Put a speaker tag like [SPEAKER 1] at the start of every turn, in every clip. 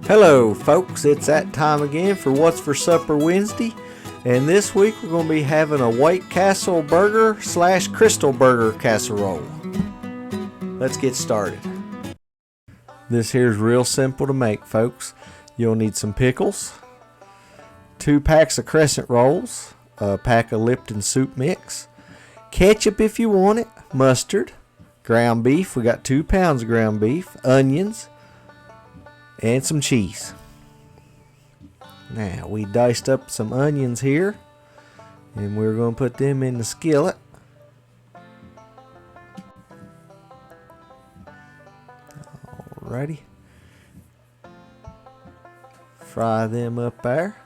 [SPEAKER 1] Hello folks, it's that time again for What's for Supper Wednesday, and this week we're going to be having a White Castle burger / Krystal burger casserole. Let's get started. This here's real simple to make, folks. You'll need some pickles, 2 packs of crescent rolls, a pack of Lipton soup mix, ketchup if you want it, mustard, ground beef, we got 2 pounds of ground beef, onions, and some cheese. Now we diced up some onions here, and we're going to put them in the skillet. Alrighty. Fry them up there.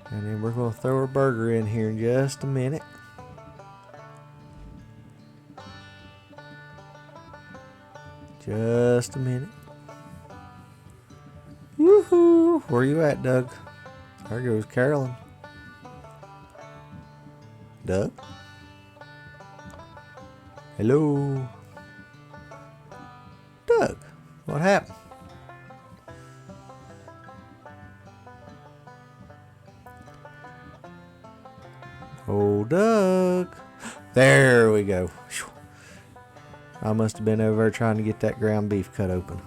[SPEAKER 1] And then we're going to throw our burger in here in just a minute. Just a minute. Woohoo! Where you at, Doug? There goes Carolyn. Doug? Hello? Doug, what happened? Oh, Doug. There we go. I must have been over there trying to get that ground beef cut open.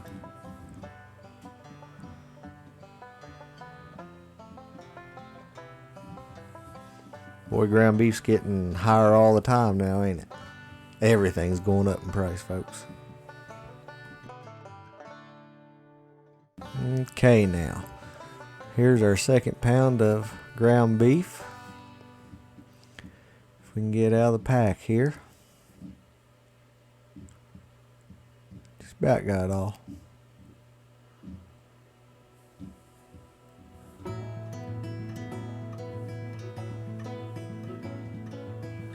[SPEAKER 1] Boy, ground beef's getting higher all the time now, ain't it? Everything's going up in price, folks. Okay, now. Here's our 2nd pound of ground beef. If we can get out of the pack here. About got it all.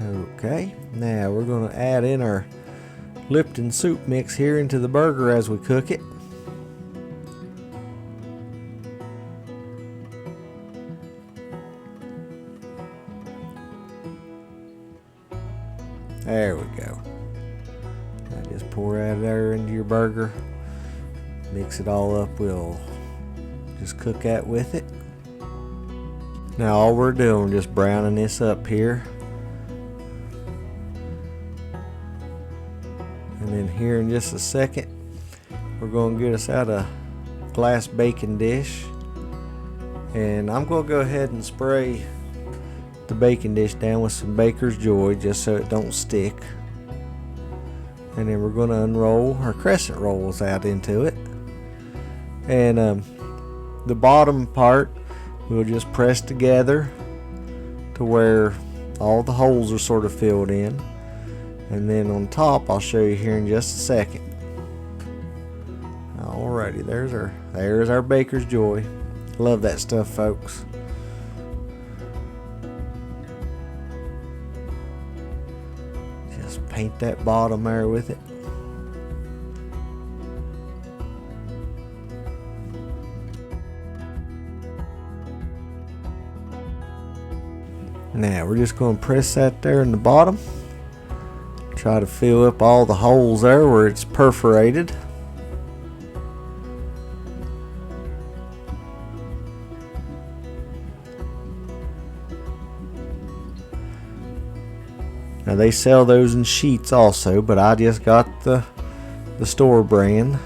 [SPEAKER 1] Okay, now we're going to add in our Lipton soup mix here into the burger as we cook it. There we go. Just pour that there into your burger. Mix it all up. We'll just cook that with it. Now all we're doing is just browning this up here. And then here in just a second, we're going to get us out a glass baking dish. And I'm going to go ahead and spray the baking dish down with some Baker's Joy just so it don't stick. And then we're going to unroll our crescent rolls out into it. And the bottom part we'll just press together to where all the holes are sort of filled in. And then on top I'll show you here in just a second. Alrighty, there's our Baker's Joy. Love that stuff, folks. Paint that bottom there with it. Now we're just going to press that there in the bottom. Try to fill up all the holes there where it's perforated. Now they sell those in sheets also, but I just got the store brand.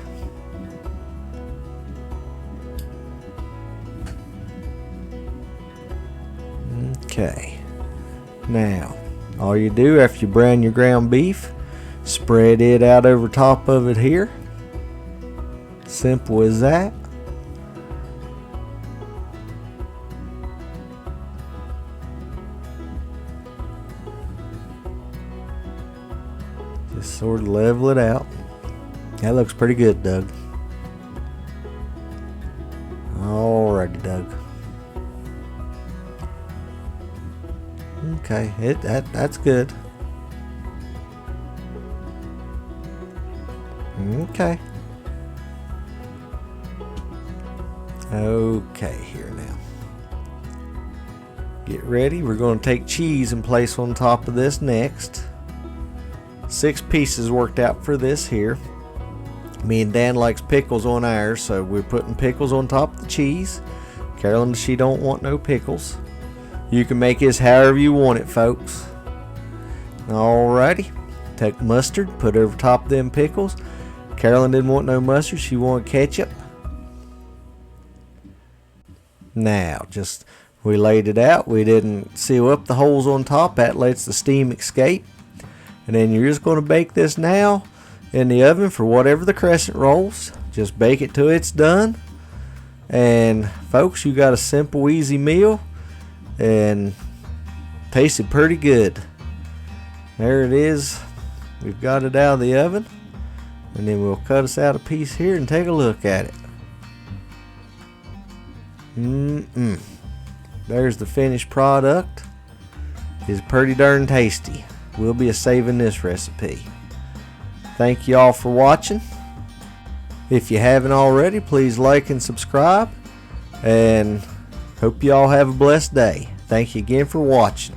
[SPEAKER 1] Okay. Now, all you do after you brown your ground beef, spread it out over top of it here. Simple as that. Just sort of level it out. That looks pretty good, Doug. Alrighty, Doug. Okay, that's good. Okay. Okay, here now. Get ready. We're going to take cheese and place on top of this next. 6 pieces worked out for this here. Me and Dan likes pickles on ours, so we're putting pickles on top of the cheese. Carolyn, she don't want no pickles. You can make this however you want it, folks. Alrighty. Take mustard, put it over top of them pickles. Carolyn didn't want no mustard, she wanted ketchup. Now, we laid it out. We didn't seal up the holes on top. That lets the steam escape. And then you're just going to bake this now in the oven for whatever the crescent rolls. Just bake it till it's done. And folks, you got a simple, easy meal, and tasted pretty good. There it is. We've got it out of the oven, and then we'll cut us out a piece here and take a look at it. There's the finished product. It's pretty darn tasty. We'll be saving this recipe. Thank you all for watching. If you haven't already, please like and subscribe, and hope you all have a blessed day. Thank you again for watching.